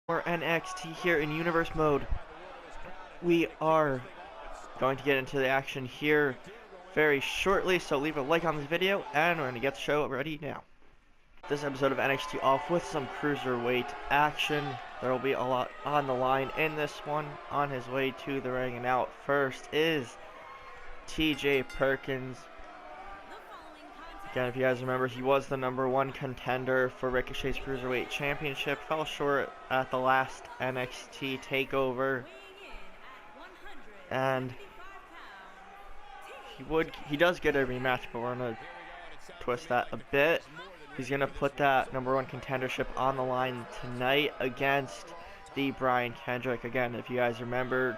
Or NXT here in Universe Mode. We are going to get into the action here very shortly, so leave a like on this video, and we're going to get the show ready now. This episode of NXT off with some cruiserweight action. There will be a lot on the line in this one. On his way to the ring and out first is TJ Perkins. Again, if you guys remember, he was the #1 contender for Ricochet's Cruiserweight Championship. Fell short at the last NXT Takeover. And he does get a rematch, but we're going to twist that a bit. He's going to put that #1 contendership on the line tonight against the Brian Kendrick. Again, if you guys remember,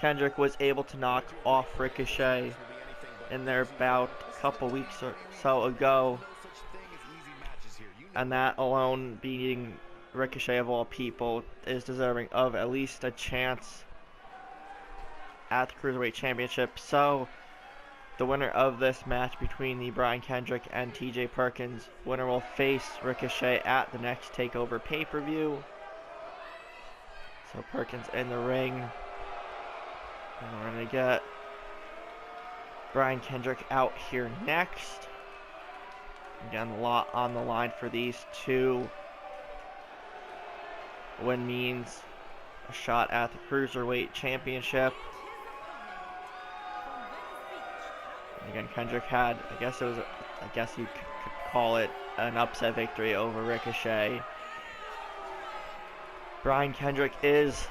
Kendrick was able to knock off Ricochet in their bout a couple weeks or so ago, and that alone, beating Ricochet of all people, is deserving of at least a chance at the Cruiserweight Championship. So the winner of this match between the Brian Kendrick and TJ Perkins, winner will face Ricochet at the next Takeover pay-per-view. So Perkins in the ring, and we're going to get Brian Kendrick out here next. Again, a lot on the line for these two. Win means a shot at the Cruiserweight Championship. Again, Kendrick had, I guess you could call it an upset victory over Ricochet. Brian Kendrick is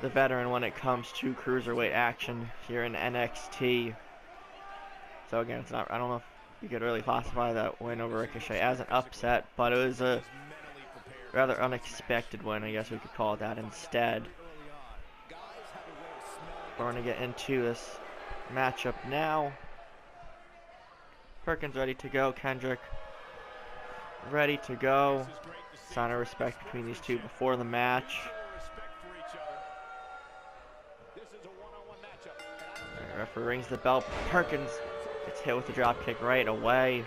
the veteran when it comes to cruiserweight action here in NXT. So again, it's not, I don't know if you could really classify that win over Ricochet as an upset, but it was a rather unexpected win, I guess we could call it that instead. We're going to get into this matchup now. Perkins ready to go, Kendrick ready to go. Sign of respect between these two before the match. The referee rings the bell. Perkins gets hit with the drop kick right away.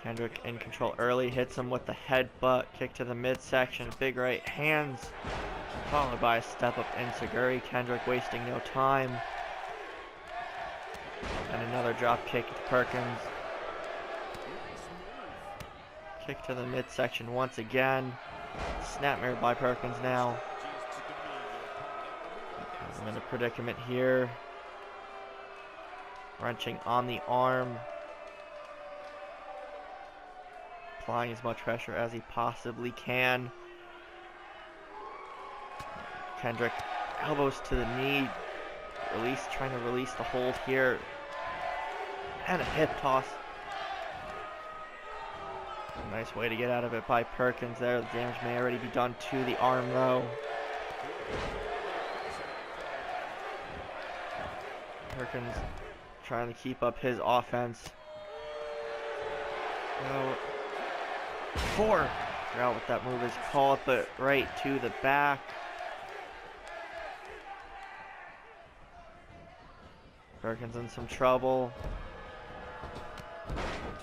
Kendrick in control early, hits him with the headbutt, kick to the midsection, big right hands, followed by a step up enziguri. Kendrick wasting no time. And another drop kick to Perkins. Kick to the midsection once again. Snapmare by Perkins now. I'm in a predicament here. Wrenching on the arm. Applying as much pressure as he possibly can. Kendrick elbows to the knee. Trying to release the hold here. And a hip toss. A nice way to get out of it by Perkins there. The damage may already be done to the arm though. Perkins trying to keep up his offense. I forgot what that move is called, but right to the back. Perkins in some trouble.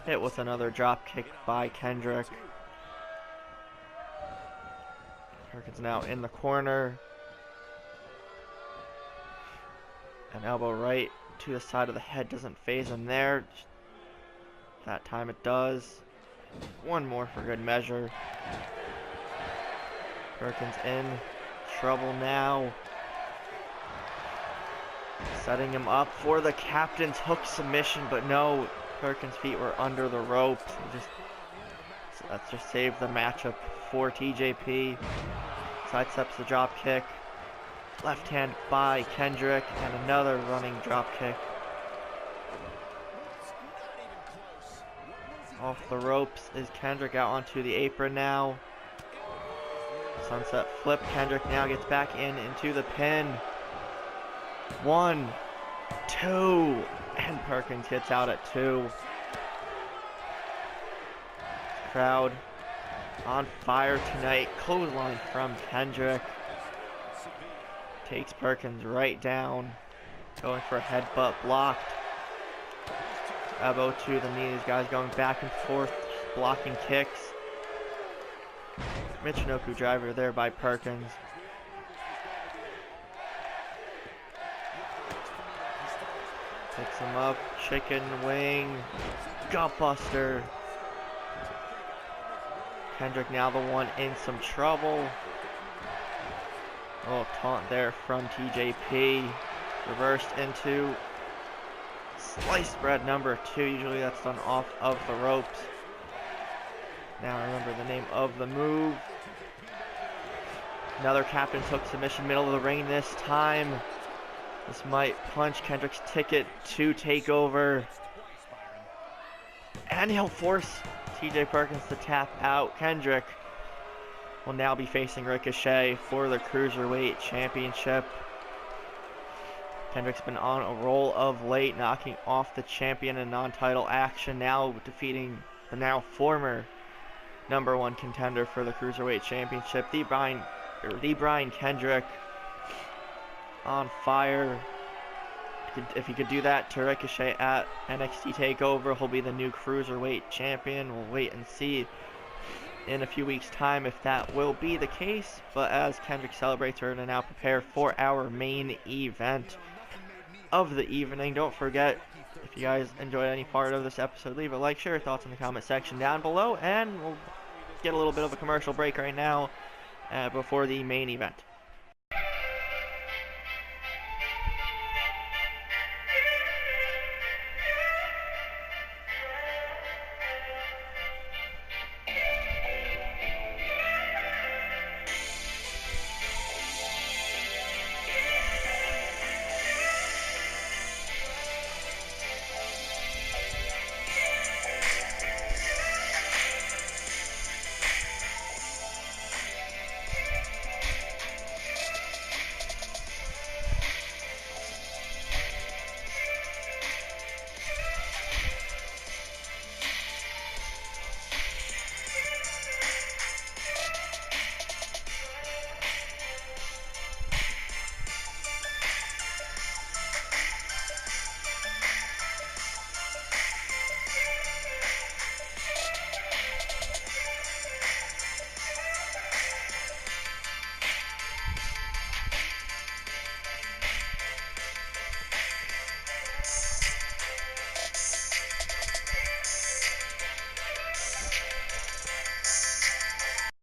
Hit with another drop kick by Kendrick. Perkins now in the corner. An elbow right to the side of the head doesn't phase him there. That time it does. One more for good measure. Perkins in trouble now. Setting him up for the captain's hook submission, but no, Perkins' feet were under the rope. That just saved the matchup for TJP. Sidesteps the drop kick. Left hand by Kendrick, and another running drop kick. Off the ropes is Kendrick, out onto the apron now. Sunset flip. Kendrick now gets back into the pin. 1, 2, and Perkins hits out at 2. Crowd on fire tonight. Clothesline from Kendrick. Takes Perkins right down. Going for a headbutt, blocked. Elbow to the knee. These guys going back and forth, blocking kicks. Michinoku driver there by Perkins. Picks him up, chicken wing, gutbuster. Kendrick now the one in some trouble. Oh, taunt there from TJP. Reversed into slice bread number 2. Usually that's done off of the ropes. Now remember the name of the move. Another captain's hook submission, middle of the ring this time. This might punch Kendrick's ticket to Takeover. And he'll force TJ Perkins to tap out. Kendrick will now be facing Ricochet for the Cruiserweight Championship. Kendrick's been on a roll of late, knocking off the champion in non-title action, now defeating the now former #1 contender for the Cruiserweight Championship, the Brian Kendrick, on fire. If he could do that to Ricochet at NXT TakeOver, he'll be the new Cruiserweight Champion. We'll wait and see in a few weeks' time if that will be the case. But as Kendrick celebrates, we're going to now prepare for our main event of the evening. Don't forget, if you guys enjoyed any part of this episode, leave a like, share your thoughts in the comment section down below, and we'll get a little bit of a commercial break right now before the main event.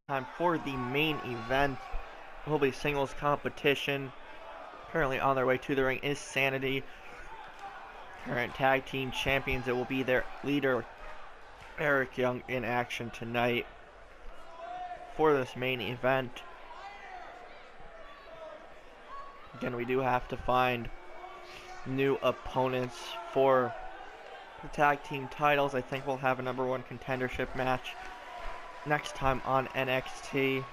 Time for the main event. It will be singles competition. Currently on their way to the ring is SAnitY, current tag team champions. It will be their leader, Eric Young, in action tonight for this main event. Again, we do have to find new opponents for the tag team titles. I think we'll have a #1 contendership match next time on NXT.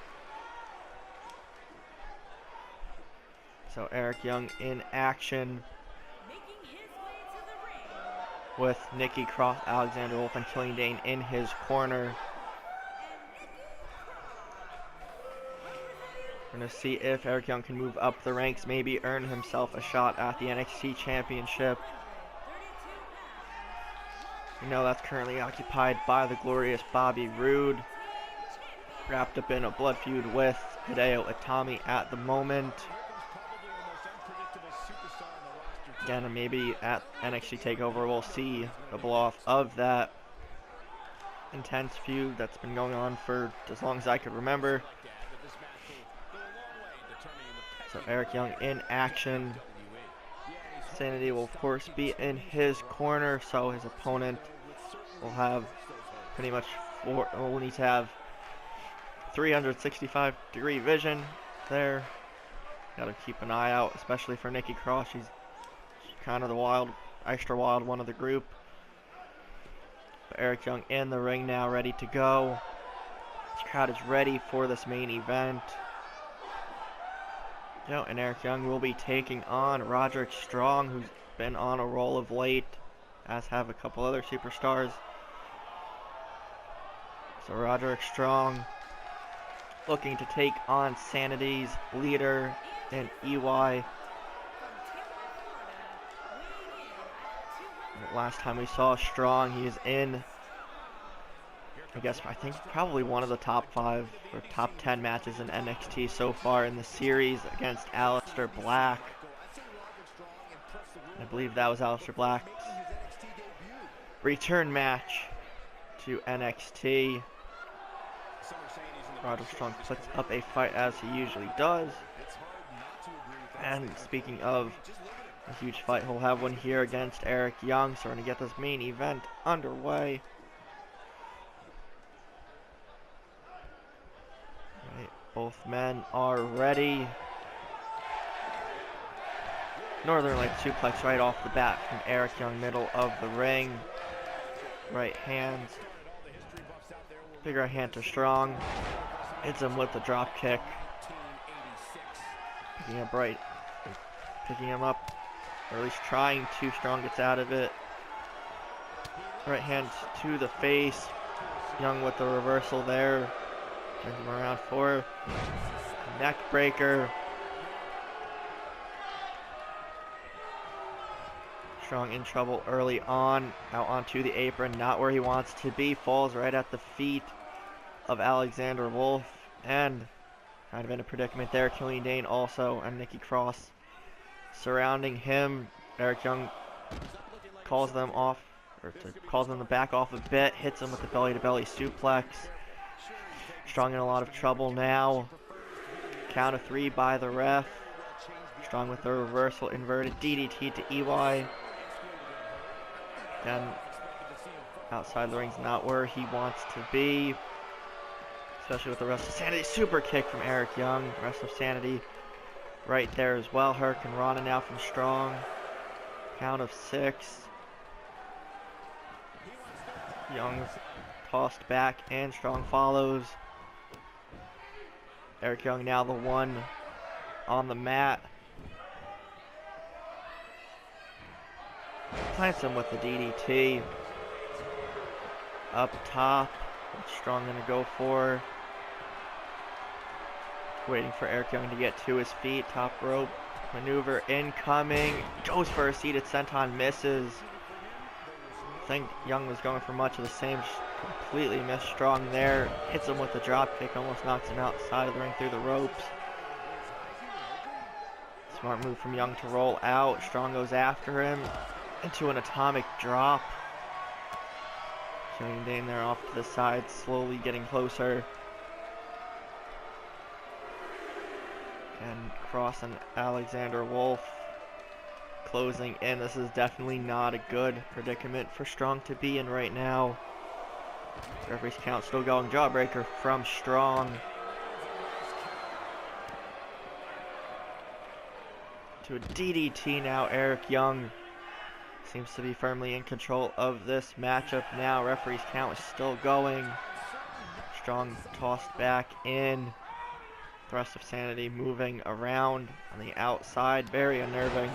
So Eric Young in action with Nikki Cross, Alexander Wolf, and Killian Dane in his corner. We're going to see if Eric Young can move up the ranks, maybe earn himself a shot at the NXT Championship. You know that's currently occupied by the glorious Bobby Roode, wrapped up in a blood feud with Hideo Itami at the moment. Again, maybe at NXT TakeOver we'll see the blow-off of that intense feud that's been going on for as long as I could remember. So Eric Young in action. SAnitY will of course be in his corner, so his opponent will have pretty much will need to have 365-degree vision there. Gotta keep an eye out, especially for Nikki Cross. She's kind of the extra wild one of the group. But Eric Young in the ring now, ready to go. This crowd is ready for this main event. And Eric Young will be taking on Roderick Strong, who's been on a roll of late, as have a couple other superstars. So Roderick Strong looking to take on SAnitY's leader in EY. Last time we saw Strong, he is in I think probably one of the top 5 or top 10 matches in NXT so far in the series against Aleister Black. I believe that was Aleister Black's return match to NXT. Roderick Strong puts up a fight as he usually does. And speaking of a huge fight, he'll have one here against Eric Young. So we're going to get this main event underway. Right, both men are ready. Northern Light suplex right off the bat from Eric Young, middle of the ring. Right hand. Big right hand to Strong. Hits him with the drop kick. Picking him up, or at least trying to. Strong gets out of it. Right hand to the face. Young with the reversal there. Turns him around for a neck breaker. Strong in trouble early on, out onto the apron, not where he wants to be, falls right at the feet of Alexander Wolf, and kind of in a predicament there. Killian Dane also, and Nikki Cross surrounding him. Eric Young calls them to back off a bit, hits him with the belly-to-belly suplex. Strong in a lot of trouble now. Count of 3 by the ref. Strong with the reversal, inverted DDT to EY. Again, outside the ring's not where he wants to be, especially with the Rest of Sanity super kick from Eric Young. Rest of Sanity right there as well. Hurricane Rana now from Strong. Count of 6. Young tossed back and Strong follows. Eric Young now the one on the mat. Plants him with the DDT. Up top. What's Strong gonna go for? Waiting for Eric Young to get to his feet. Top rope maneuver incoming. Goes for a seated senton, misses. I think Young was going for much of the same. Completely missed Strong there. Hits him with the drop kick. Almost knocks him outside of the ring through the ropes. Smart move from Young to roll out. Strong goes after him. Into an atomic drop. Killian Dane there off to the side, slowly getting closer. And Cross and Alexander Wolf closing in. This is definitely not a good predicament for Strong to be in right now. Referee's count still going. Jawbreaker from Strong. To a DDT now. Eric Young seems to be firmly in control of this matchup now. Referee's count is still going. Strong tossed back in. The Rest of Sanity moving around on the outside. Very unnerving.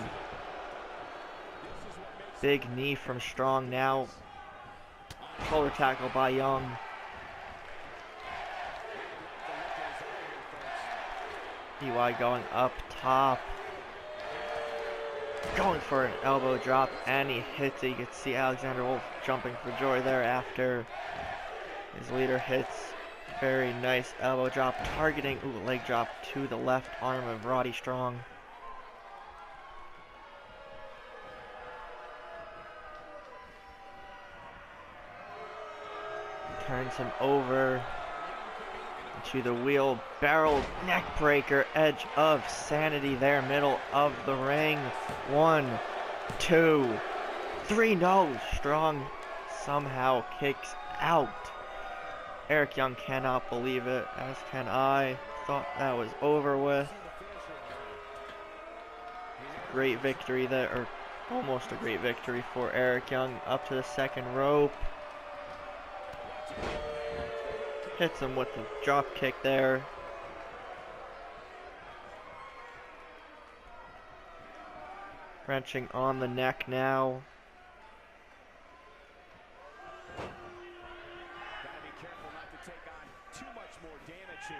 Big knee from Strong now. Shoulder tackle by Young. EY going up top. Going for an elbow drop, and he hits it. You can see Alexander Wolf jumping for joy there after his leader hits. Very nice elbow drop, targeting, leg drop to the left arm of Roddy Strong. Turns him over to the wheelbarrow neck breaker, edge of Sanity there, middle of the ring. 1, 2, 3, no! Strong somehow kicks out. Eric Young cannot believe it, as can I. Thought that was over with. Great victory there, or almost a great victory for Eric Young. Up to the second rope. Hits him with the drop kick there. Wrenching on the neck now. Gotta be careful not to take on too much more damage here.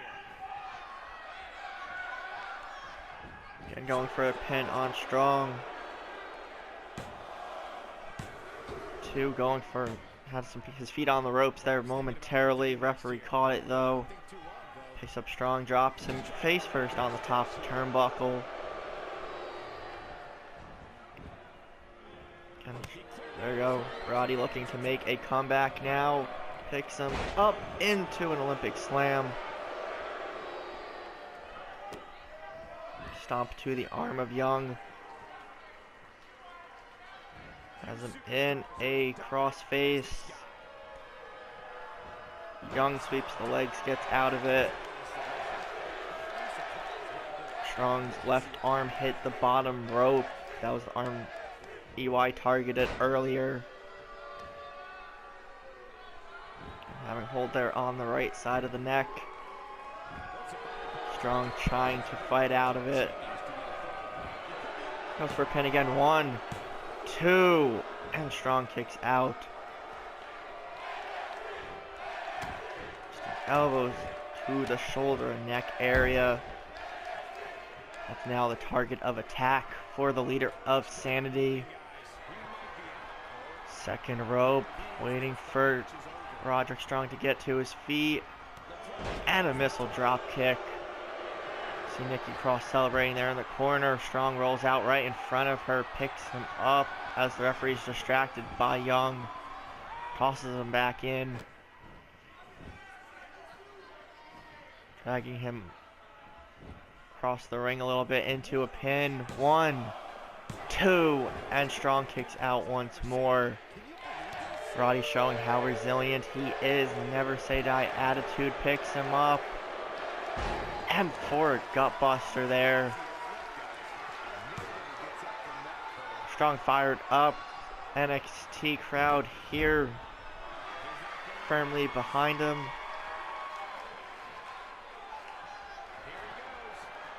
Again, going for a pin on Strong. 2 going for Had his feet on the ropes there momentarily. Referee caught it though. Picks up Strong, drops him face first on the top turnbuckle. And there we go. Roddy looking to make a comeback now. Picks him up into an Olympic slam. Stomp to the arm of Young. Has him in a crossface. Young sweeps the legs, gets out of it. Strong's left arm hit the bottom rope. That was the arm EY targeted earlier. Having hold there on the right side of the neck. Strong trying to fight out of it. Goes for a pin again. 1, 2, and Strong kicks out. Elbows to the shoulder and neck area. That's now the target of attack for the leader of SAnitY. Second rope, waiting for Roderick Strong to get to his feet. And a missile drop kick. See Nikki Cross celebrating there in the corner. Strong rolls out right in front of her, picks him up as the referee is distracted by Young. Tosses him back in. Dragging him across the ring a little bit into a pin. 1, 2, and Strong kicks out once more. Roddy showing how resilient he is. Never say die attitude. Picks him up. And forward gutbuster there. Strong fired up. NXT crowd here firmly behind him.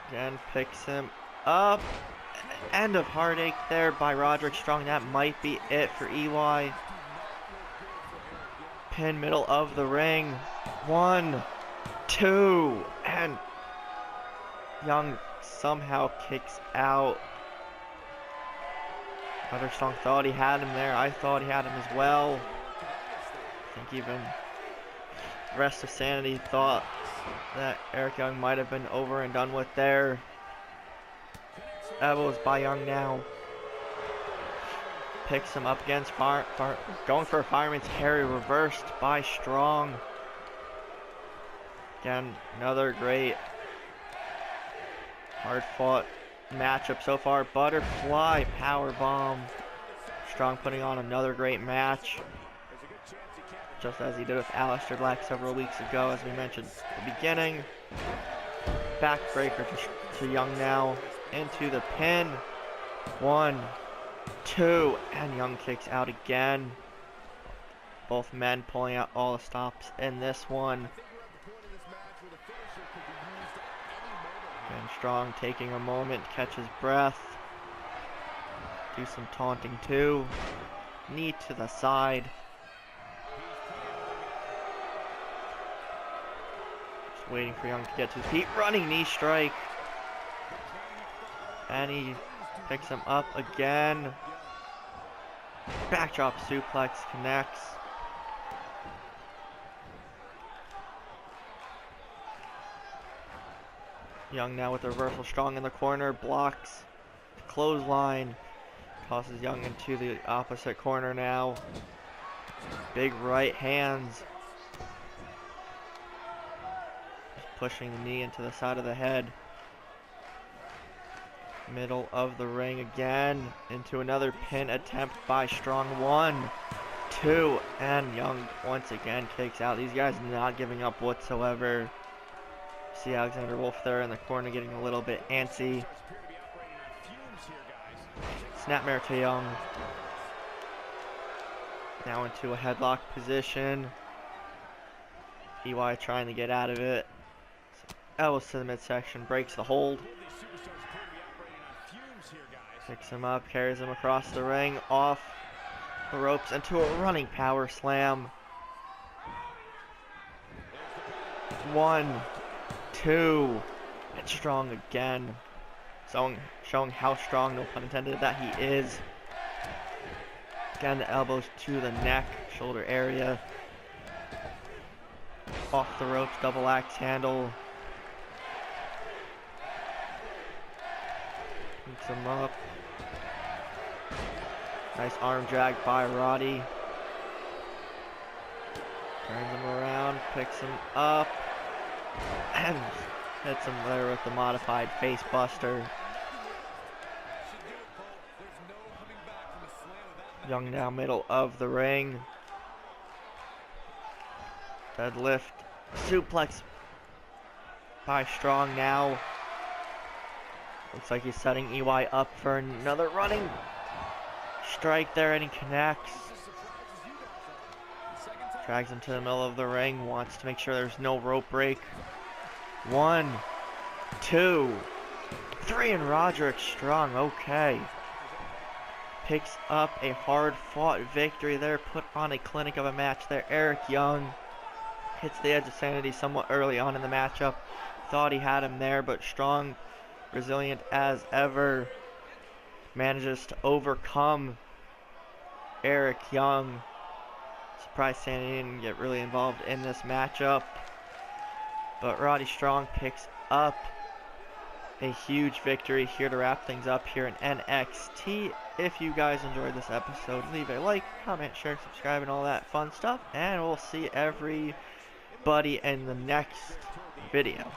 Again, picks him up. End of heartache there by Roderick Strong. That might be it for EY. Pin middle of the ring. 1, 2, and Young somehow kicks out. Roderick Strong thought he had him there. I thought he had him as well. I think even the rest of SAnitY thought that Eric Young might have been over and done with there. Elbows by Young now. Picks him up against going for a fireman's carry, reversed by Strong. Again, another great hard-fought matchup so far. Butterfly powerbomb. Strong putting on another great match, just as he did with Aleister Black several weeks ago, as we mentioned at the beginning. Backbreaker to Young now. Into the pin. 1, 2, and Young kicks out again. Both men pulling out all the stops in this one. And Strong taking a moment to catch his breath. Do some taunting too. Knee to the side. Just waiting for Young to get to his feet. Running knee strike. And he picks him up again. Backdrop suplex connects. Young now with the reversal. Strong in the corner. Blocks. Clothesline. Tosses Young into the opposite corner now. Big right hands. Just pushing the knee into the side of the head. Middle of the ring again. Into another pin attempt by Strong. 1, 2, and Young once again kicks out. These guys not giving up whatsoever. See Alexander Wolf there in the corner getting a little bit antsy. Snapmare to Young. Now into a headlock position. EY trying to get out of it. Elbows to the midsection, breaks the hold. Picks him up, carries him across the ring, off the ropes into a running power slam. 1, 2, and Strong again. Showing how strong, no pun intended, that he is. Again, the elbows to the neck, shoulder area. Off the ropes, double axe handle. Picks him up. Nice arm drag by Roddy. Turns him around, picks him up, and hits him there with the modified face buster. Young now middle of the ring. Deadlift, suplex by Strong now. Looks like he's setting EY up for another running strike there, and he connects. Drags him to the middle of the ring, wants to make sure there's no rope break. 1, 2, 3, and Roderick Strong, okay. Picks up a hard-fought victory there, put on a clinic of a match there. Eric Young hits the edge of sanity somewhat early on in the matchup. Thought he had him there, but Strong, resilient as ever, manages to overcome Eric Young. Surprised SAnitY didn't get really involved in this matchup, but Roddy Strong picks up a huge victory here to wrap things up here in NXT. If you guys enjoyed this episode, leave a like, comment, share, subscribe, and all that fun stuff, and we'll see everybody in the next video.